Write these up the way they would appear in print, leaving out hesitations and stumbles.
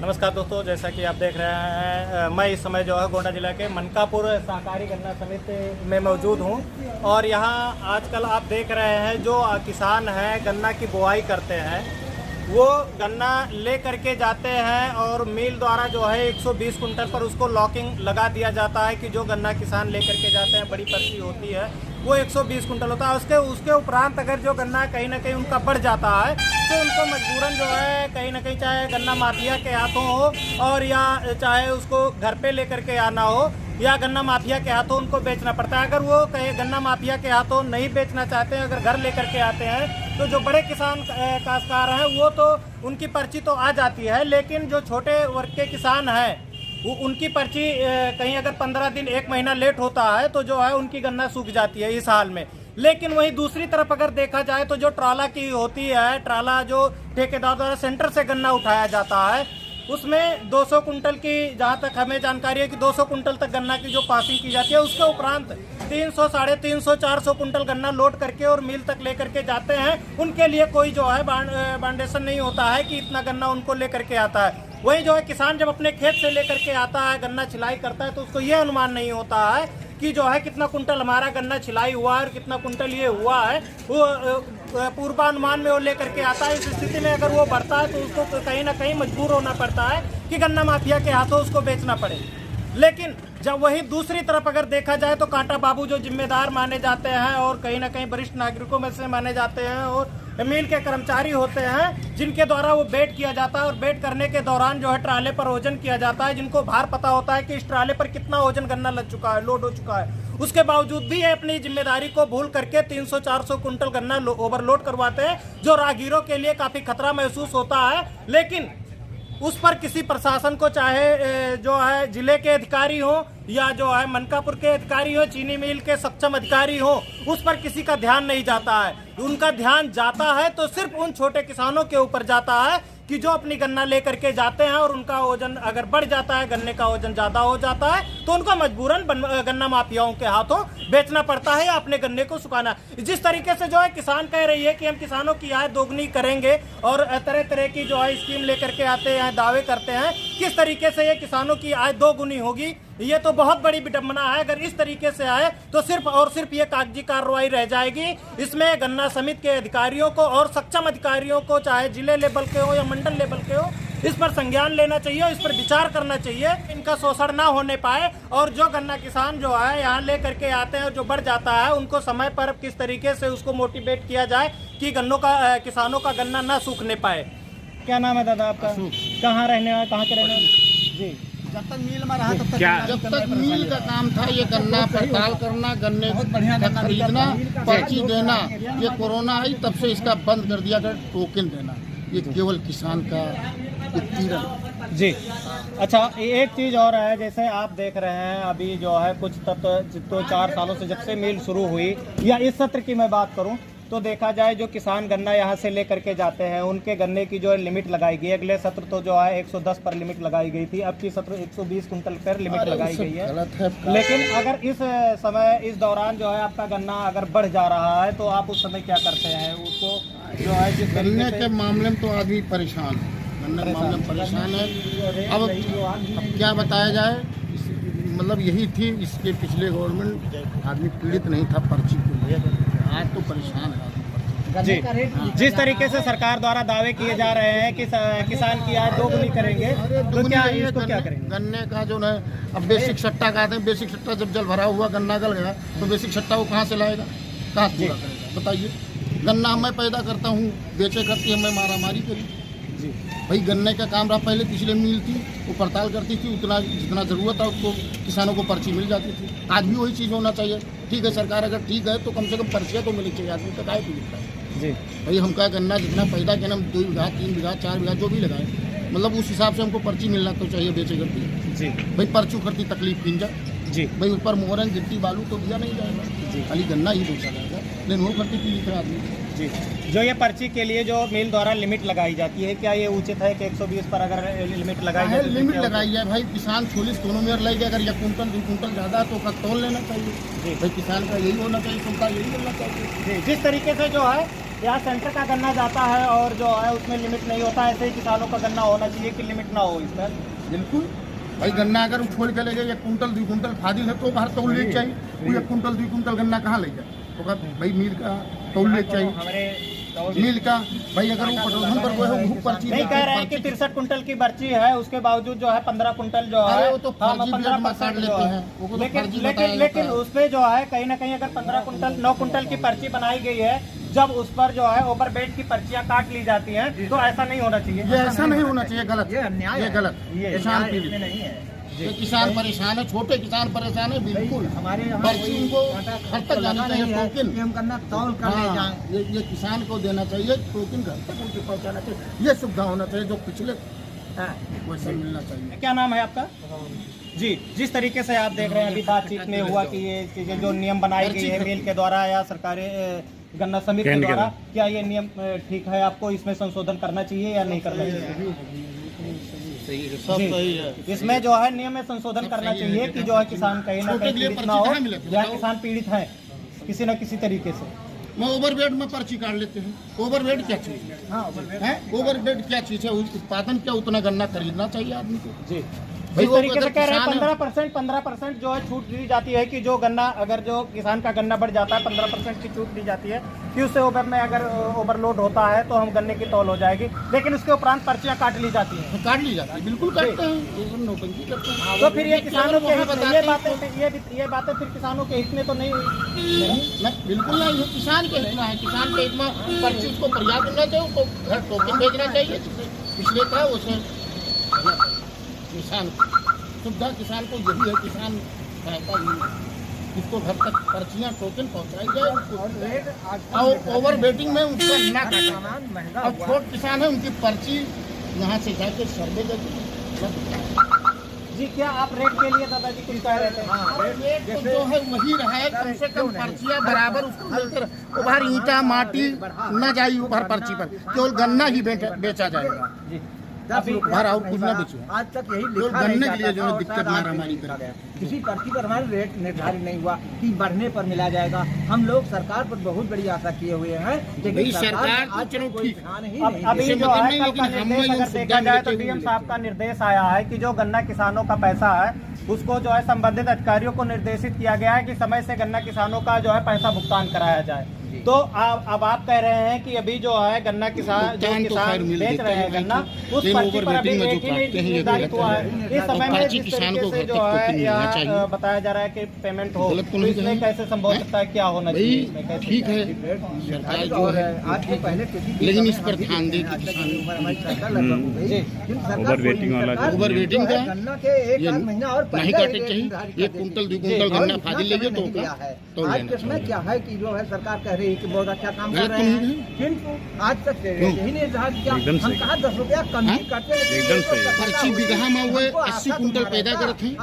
नमस्कार दोस्तों, जैसा कि आप देख रहे हैं मैं इस समय जो है गोंडा जिला के मनकापुर सहकारी गन्ना समिति में मौजूद हूं और यहां आजकल आप देख रहे हैं जो किसान हैं गन्ना की बुआई करते हैं वो गन्ना ले करके जाते हैं और मिल द्वारा जो है 120 कुंटल पर उसको लॉकिंग लगा दिया जाता है कि जो गन्ना किसान ले करके जाते हैं, बड़ी पर्ची होती है वो 120 कुंटल होता है। उसके उपरांत अगर जो गन्ना कहीं ना कहीं उनका बढ़ जाता है तो उनको मजबूरन जो है कहीं ना कहीं चाहे गन्ना माफिया के हाथों हो और या चाहे उसको घर पे लेकर के आना हो या गन्ना माफिया के हाथों उनको बेचना पड़ता है। अगर वो कहीं गन्ना माफिया के हाथों नहीं बेचना चाहते हैं, अगर घर लेकर के आते हैं तो जो बड़े किसान काश्तकार हैं वो तो उनकी पर्ची तो आ जाती है, लेकिन जो छोटे वर्ग के किसान हैं वो उनकी पर्ची कहीं अगर 15 दिन 1 महीना लेट होता है तो जो है उनकी गन्ना सूख जाती है इस हाल में। लेकिन वहीं दूसरी तरफ अगर देखा जाए तो जो ट्राला की होती है, ट्राला जो ठेकेदार द्वारा सेंटर से गन्ना उठाया जाता है उसमें 200 कुंटल की, जहाँ तक हमें जानकारी है कि 200 कुंटल तक गन्ना की जो पासिंग की जाती है, उसके उपरांत 300, 350, 400 कुंटल गन्ना लोड करके और मिल तक लेकर के जाते हैं। उनके लिए कोई जो है बाउंडेशन नहीं होता है कि इतना गन्ना उनको लेकर के आता है। वही जो है किसान जब अपने खेत से लेकर के आता है, गन्ना छिलाई करता है, तो उसको ये अनुमान नहीं होता है कि जो है कितना कुंटल हमारा गन्ना छिलाई हुआ है और कितना कुंटल ये हुआ है। वो पूर्वानुमान में वो लेकर के आता है। इस स्थिति में अगर वो बढ़ता है तो उसको कहीं ना कहीं मजबूर होना पड़ता है कि गन्ना माफिया के हाथों उसको बेचना पड़े। लेकिन जब वही दूसरी तरफ अगर देखा जाए तो कांटा बाबू जो जिम्मेदार माने जाते हैं और कहीं ना कहीं वरिष्ठ नागरिकों में से माने जाते हैं और मिल के कर्मचारी होते हैं जिनके द्वारा वो बेट किया जाता है और बेट करने के दौरान जो है ट्राले पर वजन किया जाता है, जिनको भार पता होता है कि इस ट्राले पर कितना वजन गन्ना लग चुका है, लोड हो चुका है। उसके बावजूद भी ये अपनी जिम्मेदारी को भूल करके 300-400 कुंटल गन्ना ओवरलोड करवाते हैं, जो राहगीरों के लिए काफी खतरा महसूस होता है। लेकिन उस पर किसी प्रशासन को, चाहे जो है जिले के अधिकारी हो या जो है मनकापुर के अधिकारी हो, चीनी मिल के सक्षम अधिकारी हो, उस पर किसी का ध्यान नहीं जाता है। उनका ध्यान जाता है तो सिर्फ उन छोटे किसानों के ऊपर जाता है कि जो अपनी गन्ना लेकर के जाते हैं और उनका वजन अगर बढ़ जाता है, गन्ने का वजन ज्यादा हो जाता है तो उनको मजबूरन गन्ना माफियाओं के हाथों बेचना पड़ता है या अपने गन्ने को सुखाना। जिस तरीके से जो है किसान कह रही है कि हम किसानों की आय दोगुनी करेंगे और तरह तरह की जो है स्कीम लेकर के आते हैं, दावे करते हैं, किस तरीके से ये किसानों की आय दोगुनी होगी, ये तो बहुत बड़ी विडंबना है। अगर इस तरीके से आए तो सिर्फ और सिर्फ ये कागजी कार्रवाई रह जाएगी। इसमें गन्ना समिति के अधिकारियों को और सक्षम अधिकारियों को, चाहे जिले लेवल के हो या मंडल लेवल के हो, इस पर संज्ञान लेना चाहिए, इस पर विचार करना चाहिए, इनका शोषण ना होने पाए और जो गन्ना किसान जो है यहाँ ले करके आते हैं और जो बढ़ जाता है उनको समय पर किस तरीके से उसको मोटिवेट किया जाए कि किसानों का गन्ना ना सूखने पाए। क्या नाम है दादा आपका? कहाँ रहने वाले, कहाँ के रहने वाले? जी, जब तक मिल में रहा जब तक मिल का काम था ये गन्ना पड़ताल करना, गन्ने का खरीदना, पर्ची देना, ये कोरोना आई तब से इसका बंद कर दिया गया, टोकन देना। ये केवल किसान का उत्पीड़न। जी, अच्छा, एक चीज़ और है, जैसे आप देख रहे हैं अभी जो है कुछ तो 4 सालों से जब से मिल शुरू हुई या इस सत्र की मैं बात करूं तो देखा जाए जो किसान गन्ना यहाँ से लेकर के जाते हैं उनके गन्ने की जो है लिमिट लगाई गई है। अगले सत्र तो जो है 110 पर लिमिट लगाई गई थी, अब की सत्र 120 कुंटल पर लिमिट लगाई गई है। लेकिन अगर इस समय इस दौरान जो है आपका गन्ना अगर बढ़ जा रहा है तो आप उस समय क्या करते हैं? उसको जो है जिस गन्ने के मामले में तो आदमी परेशान है, गन्ने के मामले में परेशान है। अब क्या बताया जाए, मतलब यही थी, इसके पिछले गवर्नमेंट आदमी पीड़ित नहीं था पर्ची के लिए, आज तो परेशान है। जी, जिस तरीके से सरकार द्वारा दावे किए जा रहे हैं कि किसान की आय दोगुनी करेंगे, तो क्या इसको क्या करेंगे? गन्ने का जो है अब बेसिक सट्टा कहते हैं, बेसिक सट्टा जब जल भरा हुआ गन्ना गल गया तो बेसिक सट्टा वो कहाँ से लाएगा, कहाँ से पूरा करेगा बताइए? गन्ना मैं पैदा करता हूँ, बेचे करती हमें मारामारी करी। जी भाई गन्ने का काम रहा, पहले पिछले मिल थी वो पड़ताल करती थी, उतना जितना ज़रूरत था उसको किसानों को पर्ची मिल जाती थी। आज भी वही चीज़ होना चाहिए। ठीक है, सरकार अगर ठीक है तो कम से कम पर्चियाँ तो मिलनी चाहिए, आदमी तक आए तो लिखता है। जी भाई हमका गन्ना जितना पैदा किया, हम 2 बीघा 3 बीघा 4 बीघा जो भी लगाए, मतलब उस हिसाब से हमको पर्ची मिलना तो चाहिए बेचे करती। जी भाई पर्चू करती तकलीफ किन जाए जी, भाई ऊपर मोरन गिट्टी बालू तो दिया नहीं जाएगा, खाली गन्ना ही बेचा जाएगा, लेकिन वो करती पी लिखा आदमी। जी, जो ये पर्ची के लिए जो मिल द्वारा लिमिट लगाई जाती है, क्या ये उचित है कि 120 पर अगर लिमिट लगाई जाए? लिमिट लगाई जाए भाई, किसान 40 दोनों में लग गया, अगर 1 कुंटल 2 कुंटल ज़्यादा है तो उसका तोल लेना चाहिए। जी भाई किसान का यही होना चाहिए, सबका यही होना चाहिए। जी, जिस तरीके से जो है यहाँ सेंटर का गन्ना जाता है और जो है उसमें लिमिट नहीं होता, ऐसे ही किसानों का गन्ना होना चाहिए कि लिमिट ना हो इस पर। बिल्कुल भाई, गन्ना अगर छोड़ के ले गए 1 कुंटल 2 कुंटल फादिल है तो बाहर तौल ले चाहिए। वो 1 कुंटल 2 कुंटल गन्ना कहाँ ले जाए? तो भाई मिल का तौल ले चाहिए, मिल का भाई अगर वो पटौधन पर कोई है पर्ची नहीं कह रहे हैं कि 63 कुंटल की पर्ची है, उसके बावजूद जो है 15 कुंटल जो है वो तो फर्जी रेट में काट लेते हैं, वो तो फर्जी बताया लेकिन उसमें जो है कहीं ना कहीं अगर 15 कुंटल 9 कुंटल की पर्ची बनाई गई है, जब उस पर जो है ओवरवेट की पर्चियां काट ली जाती हैं, तो ऐसा नहीं होना चाहिए। ये ऐसा नहीं होना चाहिए, गलत, ये गलत, किसान पीड़ित नहीं है। ये किसान परेशान है, छोटे किसान परेशान है। बिल्कुल हमारे पर्ची उनको घर तक जाना चाहिए, टोकन हम करना तौल कर ले जाएं। ये किसान को देना चाहिए, टोकन घर तक उनको पहुंचाना चाहिए। ये सुविधा होना चाहिए जो पिछले वैसे मिलना चाहिए। क्या नाम है आपका? जी, जिस तरीके से आप देख रहे हैं अभी बातचीत में हुआ कि ये चीजें जो नियम बनाई गई है मिल के द्वारा या सरकारी गन्ना समिति के द्वारा, क्या ये नियम ठीक है? आपको इसमें संशोधन करना चाहिए या नहीं करना चाहिए? सही है। इसमें जो है नियम में संशोधन करना चाहिए कि जो है किसान कहीं ना कहीं पीड़ित ना हो, या किसान पीड़ित है किसी न किसी तरीके से। मैं ओवरवेट में पर्ची काट लेते हैं। ओवरवेट क्या चीज है? हाँ, ओवरवेट क्या चीज है? उत्पादन क्या उतना गन्ना खरीदना चाहिए आदमी को। जी, इस तरीके से कह रहे हैं 15% जो है छूट दी जाती है कि जो गन्ना अगर जो किसान का गन्ना बढ़ जाता है 15% की छूट दी जाती है कि उससे ओवर में अगर ओवरलोड होता है तो हम गन्ने की तौल हो जाएगी, लेकिन उसके उपरांत पर्चियां काट ली जाती हैं। काट ली जाती है, बिल्कुल काटते हैं, ये सब नौटंकी करते हैं। तो फिर ये किसानों के हित में ये बातें फिर किसानों के हित में तो नहीं हुई? बिल्कुल नहीं है, किसान के हित में है। किसान के हित में पर्ची उसको पर्याप्त मिलना चाहिए, उसको घर टोकन भेजना चाहिए। पिछले था उसे किसान सुविधा किसान को यही है, किसान कहता ही इसको घर तक पर्चियां टोकन पहुंचाई जाए और ओवर वेटिंग में उनका ना काटा। और छोट किसान है उनकी पर्ची यहाँ से जाके सर्वे जी, क्या आप रेट के लिए दादाजी कुछ कह रहे थे? हाँ, रेट तो जो है वही रहा है, कम से कम पर्चियां बराबर उसको मिलकर उभर ईंटा माटी न जाए उभर पर्ची पर, केवल गन्ना ही बेचा जाएगा। बाहर और कुछ ना बेचो। आज तक यही गन्ने के लिए जो है दिक्कत मारामारी कर गया। किसी पर्ची पर हमारा रेट निर्धारित नहीं हुआ कि बढ़ने पर मिला जाएगा। हम लोग सरकार पर बहुत बड़ी आशा किए हुए हैं, लेकिन सरकार तो चलो ठीक। अभी जो है कल का निर्देश अगर देखा जाए तो डीएम साहब का निर्देश आया है कि जो गन्ना किसानों का पैसा है उसको जो है संबंधित अधिकारियों को निर्देशित किया गया है कि समय से गन्ना किसानों का जो है पैसा भुगतान कराया जाए। तो अब आप कह रहे हैं कि अभी जो है गन्ना किसान जो किसान बेच रहे हैं गन्ना, उस पर्ची पर अभी रेट ही निर्धारित हुआ है। इस समय में जिस तरीके से जो है यहाँ बताया जा रहा है कि पेमेंट हो, तो इसमें कैसे संभव हो सकता है, क्या होना चाहिए? ठीक है, सरकार जो है आज के पहले लेकिन इस पर ध्यान दे ओवर वेटिंग का गन्ना के 1 महीना और नहीं काटे चाहिए। 1 कुंटल 2 कुंटल गन्ना फाजिल लेंगे तो आज के समय क्या है कि जो है सरकार कह रही है कि बहुत अच्छा काम कर रहे हैं, किंतु आज तक यही निर्धारित किया। हम कहा 10 रुपया कम ही करते हैं। पर्ची बिगहा में हुए 80 कुंटल पैदा करते हैं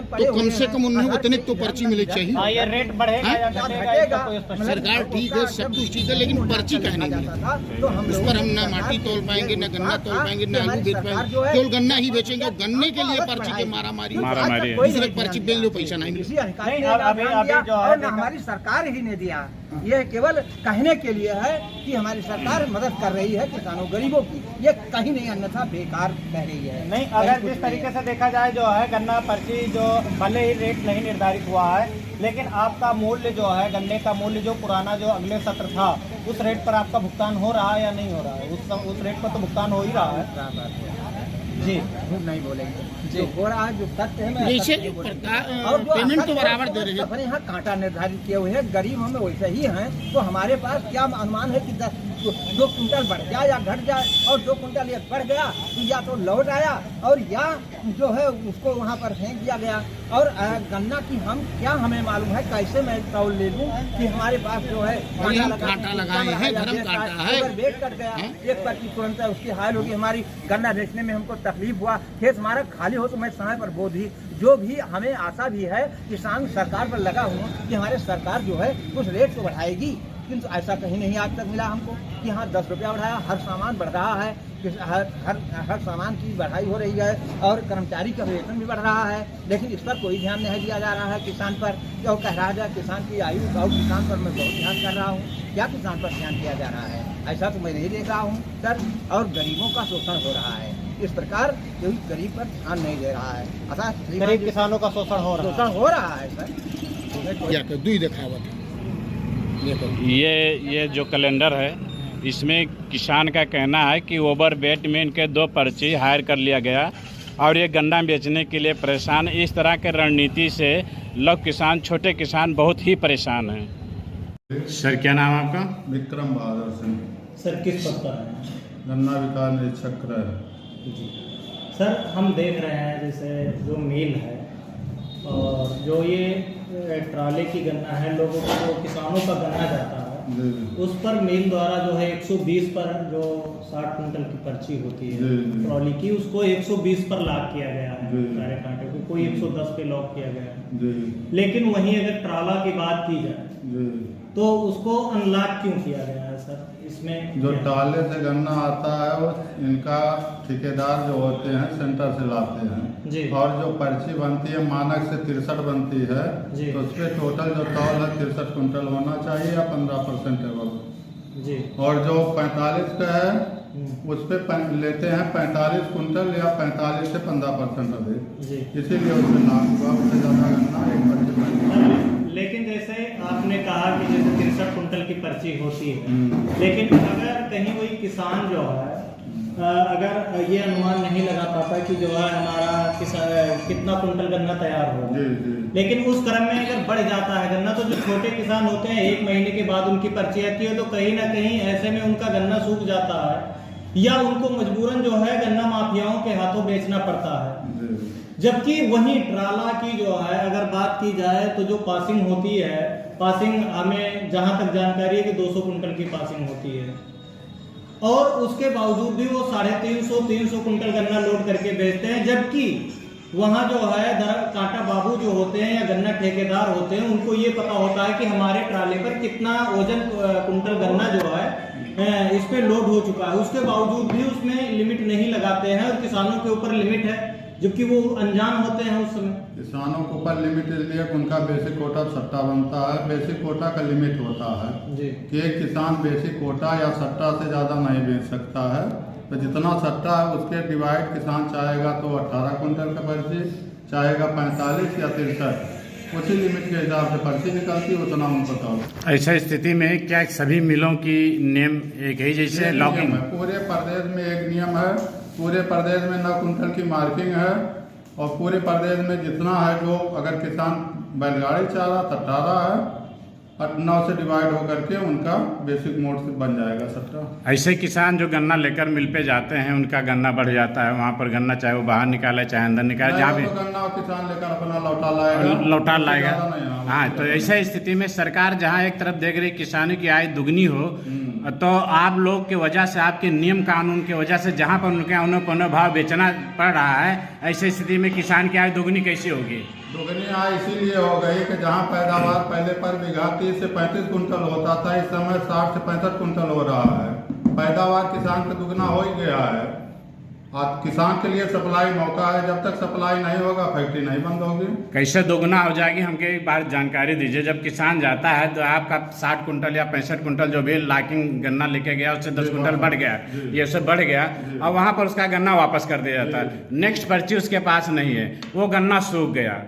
तो कम से कम उन्हें उतने तो पर्ची मिले चाहिए। ये रेट बढ़ेगा या घटेगा? सरकार ठीक है, सब कुछ ठीक है, लेकिन पर्ची कहने उस पर हम ना माटी तोल पाएंगे, न गन्ना तोल पाएंगे, न आलू बेच पाएंगे, केवल गन्ना ही बेचेंगे। गन्ने के लिए पर्ची के मारामारी दूसरे पर्ची बेच लो, पैसा नहीं मिलेगा। हमारी सरकार ही ने दिया, ये केवल कहने के लिए है कि हमारी सरकार मदद कर रही है किसानों गरीबों की, ये कहीं नहीं, अन्यथा बेकार कह रही है। नहीं, अगर जिस तरीके से देखा जाए जो है गन्ना पर्ची जो भले ही रेट नहीं निर्धारित हुआ है, लेकिन आपका मूल्य जो है गन्ने का मूल्य जो पुराना जो अगले सत्र था उस रेट पर आपका भुगतान हो रहा है या नहीं हो रहा है? उस रेट पर तो भुगतान हो ही रहा है। जी, नहीं बोलेंगे जो हो रहा है, जो सत्य है और पेमेंट तो बराबर दे रही है। अपने यहाँ कांटा निर्धारित किए हुए हैं, गरीब हमें वैसे ही हैं, तो हमारे पास क्या अनुमान है कि 2 कुंटल बढ़ जाए या घट जाए, और 2 कुंटल ये बढ़ गया तो या तो लौट आया और या जो है उसको वहाँ पर फेंक दिया गया। और गन्ना की हम क्या हमें मालूम है, कैसे मैं तौल ले लूँ कि हमारे पास जो है कांटा लगाए हैं, गरम कांटा है, वेट कट गया, एक पर्ची तुरंत उसकी हाल होगी। हमारी गन्ना बेचने में हमको तकलीफ हुआ, खेत हमारा खाली हो तो मैं समय पर बो दी। जो भी हमें आशा भी है किसान सरकार पर लगा हुआ कि हमारे सरकार जो है उस रेट को बढ़ाएगी, किंतु ऐसा कहीं नहीं आज तक मिला हमको कि हाँ 10 रुपया बढ़ाया। हर सामान बढ़ रहा है, हर सामान की बढ़ाई हो रही है और कर्मचारी का वेतन भी बढ़ रहा है, लेकिन इस पर कोई ध्यान नहीं दिया जा रहा है किसान पर। और कह रहा है किसान की आयु और किसान पर मैं बहुत ध्यान कर रहा हूँ। क्या किसान पर ध्यान दिया जा रहा है? ऐसा तो मैं नहीं देख रहा हूँ सर। और गरीबों का शोषण हो रहा है, इस प्रकार कोई गरीब पर ध्यान नहीं दे रहा है। अतः गरीब किसानों का शोषण हो रहा है सर। ये जो कैलेंडर है, इसमें किसान का कहना है कि ओवरवेट में इनके 2 पर्ची हायर कर लिया गया और ये गन्ना बेचने के लिए परेशान। इस तरह के रणनीति से लोग किसान, छोटे किसान बहुत ही परेशान हैं। सर क्या नाम है आपका? विक्रम बहादुर सिंह। सर किस पद पर है? गन्ना विकास निरीक्षक रहे। जी सर, हम देख रहे हैं जैसे जो मिल है और जो ये ट्राले की गन्ना है, लोगों को जो किसानों का गन्ना जाता है उस पर मिल द्वारा जो है 120 पर जो 60 कुंटल की पर्ची होती है ट्रॉली की, उसको 120 पर लॉक किया गया है सारे कांटे को, कोई 110 पे लॉक किया गया है। लेकिन वहीं अगर ट्राला की बात की जाए तो उसको अनलॉक क्यों किया गया है सर? इसमें जो ट्राले से गन्ना आता है वो इनका ठेकेदार जो होते हैं सेंटर से लाते हैं जी। और जो पर्ची बनती है मानक से 63 बनती है जी। तो उस पर टोटल जो तौल है 63 कुंटल होना चाहिए या 15% एवं जी। और जो 45 का है उस पर लेते हैं 45 कुंटल या 45 से 15% अधिक, इसीलिए उसमें लाभ हुआ। उससे ज़्यादा गन्ना एक पर्ची बन। लेकिन जैसे आपने कहा कि जैसे 63 कुंटल की पर्ची होती है, लेकिन अगर कहीं कोई किसान जो है अगर ये अनुमान नहीं लगा पाता कि जो है हमारा कितना कुंटल गन्ना तैयार हो, लेकिन उस क्रम में अगर बढ़ जाता है गन्ना, तो जो छोटे किसान होते हैं 1 महीने के बाद उनकी पर्ची आती है, तो कहीं ना कहीं ऐसे में उनका गन्ना सूख जाता है या उनको मजबूरन जो है गन्ना माफियाओं के हाथों बेचना पड़ता है। जबकि वहीं ट्राला की जो है अगर बात की जाए तो जो पासिंग होती है, पासिंग हमें जहां तक जानकारी है कि 200 कुंटल की पासिंग होती है और उसके बावजूद भी वो 350-300 कुंटल गन्ना लोड करके बेचते हैं। जबकि वहां जो है कांटा बाबू जो होते हैं या गन्ना ठेकेदार होते हैं, उनको ये पता होता है कि हमारे ट्राले पर कितना वजन कुंटल गन्ना जो है इस पे लोड हो चुका है। उसके बावजूद भी उसमें लिमिट नहीं लगाते हैं और किसानों के ऊपर लिमिट है, जबकि वो अनजान होते हैं उस समय। किसानों के ऊपर लिमिट इसलिए उनका बेसिक कोटा सट्टा बनता है। बेसिक कोटा का लिमिट होता है जी। कि एक किसान बेसिक कोटा या सट्टा से ज़्यादा नहीं बेच सकता है। तो जितना सट्टा है उसके डिवाइड किसान चाहेगा तो 18 कुंटल का पर्ची, चाहेगा 45 या 63, उसी लिमिट के हिसाब से पर्ची निकलती है, उतना उनको तो। ऐसा स्थिति में क्या सभी मिलों की नियम एक ही जैसे लॉकिंग? पूरे प्रदेश में एक नियम है, पूरे प्रदेश में 9 कुंटल की मार्किंग है और पूरे प्रदेश में जितना है जो अगर किसान बैलगाड़ी चाह रहा तो 18 है और 9 से डिवाइड होकर के उनका बेसिक मोड से बन जाएगा सट्टा। ऐसे किसान जो गन्ना लेकर मिल पे जाते हैं उनका गन्ना बढ़ जाता है, वहाँ पर गन्ना चाहे वो बाहर निकाले चाहे अंदर निकाले, जहाँ भी गन्ना किसान लेकर अपना लौटा लाएगा। हाँ, तो ऐसा स्थिति में सरकार जहाँ एक तरफ देख रही किसानों की आय दुगनी हो, तो आप लोग के वजह से, आपके नियम कानून के वजह से जहाँ पर उनके उन्हें भाव बेचना पड़ रहा है, ऐसी स्थिति में किसान की आय दुगनी कैसे होगी? दुगनी आय इसीलिए हो गई कि जहाँ पैदावार पहले पर बीघा 30 से 35 कुंटल होता था, इस समय 60 से 65 कुंटल हो रहा है। पैदावार किसान का दुगना हो ही गया है। आज किसान के लिए सप्लाई मौका है, जब तक सप्लाई नहीं होगा फैक्ट्री नहीं बंद होगी। कैसे दोगुना हो जाएगी, हमके एक बार जानकारी दीजिए। जब किसान जाता है तो आपका 60 कुंटल या 65 कुंटल जो भी लॉकिंग गन्ना लेके गया उससे 10 कुंटल बढ़ गया, ये सब बढ़ गया और वहाँ पर उसका गन्ना वापस कर दिया जाता है। नेक्स्ट पर्ची उसके पास नहीं है, वो गन्ना सूख गया,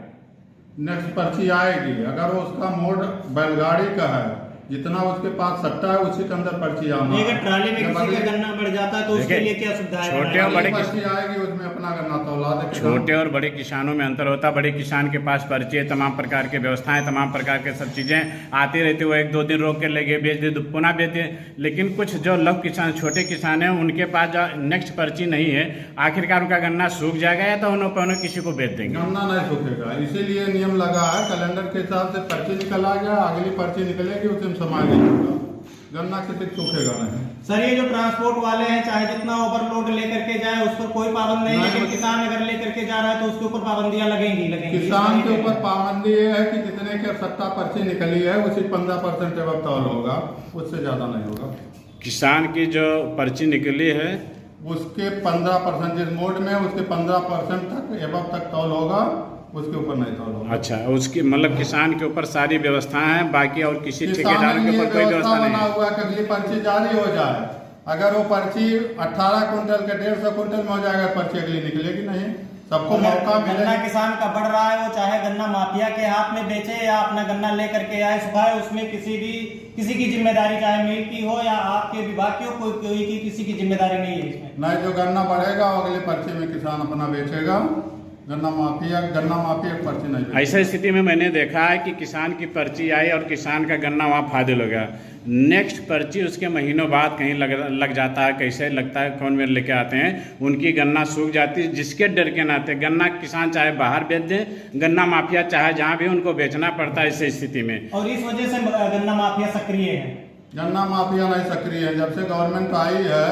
नेक्स्ट पर्ची आएगी। अगर वो उसका मोड बैलगाड़ी का है, जितना उसके पास सट्टा है उसी के अंदर पर्ची आना। अगर ट्राली में किसी का गन्ना बढ़ जाता है तो उसके लिए क्या सुविधा है? छोटे और बड़े पर्ची आएगी, उसमें अपना गन्ना तौला दे। छोटे और बड़े किसानों में अंतर होता है। बड़े किसान के पास पर्ची है, तमाम प्रकार के व्यवस्थाएं, तमाम प्रकार के सब चीजें आती रहती, वो 1-2 दिन रोक के लेके बेच दे, पुनः बेच दे। लेकिन कुछ जो लघु किसान, छोटे किसान है, उनके पास जो नेक्स्ट पर्ची नहीं है, आखिरकार उनका गन्ना सूख जाएगा या तो उन्होंने किसी को बेच देंगे। गन्ना नहीं सूखेगा, इसीलिए नियम लगा है कैलेंडर के हिसाब से पर्ची निकल आ गया, अगली पर्ची निकलेगी उसमें समाज नहीं होगा, गन्ना किसी सूखेगा नहीं। सर ये जो ट्रांसपोर्ट वाले हैं, चाहे जितना ओवरलोड लेकर के जाए उस पर कोई पाबंदी नहीं, लेकिन किसान अगर लेकर के जा रहा है तो उसके ऊपर पाबंदियां लगेंगी। किसान के ऊपर पाबंदी ये है कि जितने के सट्टा पर्ची निकली है उसी 15% एवं तौल होगा, उससे ज्यादा नहीं होगा। किसान की जो पर्ची निकली है उसके 15% जिस मोड में उसके 15% तक एवं तक तौल होगा, उसके ऊपर नहीं तौल होगा। अच्छा, उसकी मतलब किसान के ऊपर सारी व्यवस्थाएं हैं, बाकी और किसी किसान ठेकेदार के की ऊपर कोई व्यवस्था बना नहीं है। हुआ कि अगली पर्ची जारी हो जाए, अगर वो पर्ची 18 कुंटल के 150 कुंटल में हो जाएगा, पर्ची अगली निकलेगी नहीं। सबको मौका गन्ना मिलेगा। किसान का बढ़ रहा है, वो चाहे गन्ना माफिया के हाथ में बेचे या अपना गन्ना लेकर के आए सुखाए, उसमें किसी की जिम्मेदारी, चाहे मिल की हो या आपके विभाग की हो, कोई की किसी की जिम्मेदारी नहीं है इसमें। नहीं, जो गन्ना बढ़ेगा वो अगली पर्ची में किसान अपना बेचेगा। गन्ना माफिया पर्ची नहीं बेचेगा। ऐसा स्थिति में मैंने देखा है कि किसान की पर्ची आई और किसान का गन्ना वहाँ फादिल हो गया, नेक्स्ट पर्ची उसके महीनों बाद कहीं लग जाता है। कैसे लगता है, कौन मेरे लेके आते हैं, उनकी गन्ना सूख जाती है, जिसके डर के नाते गन्ना किसान चाहे बाहर बेच दे, गन्ना माफिया चाहे जहाँ भी, उनको बेचना पड़ता है इस स्थिति में। और इस वजह से गन्ना माफिया सक्रिय है। गन्ना माफिया नहीं सक्रिय है। जब से गवर्नमेंट आई है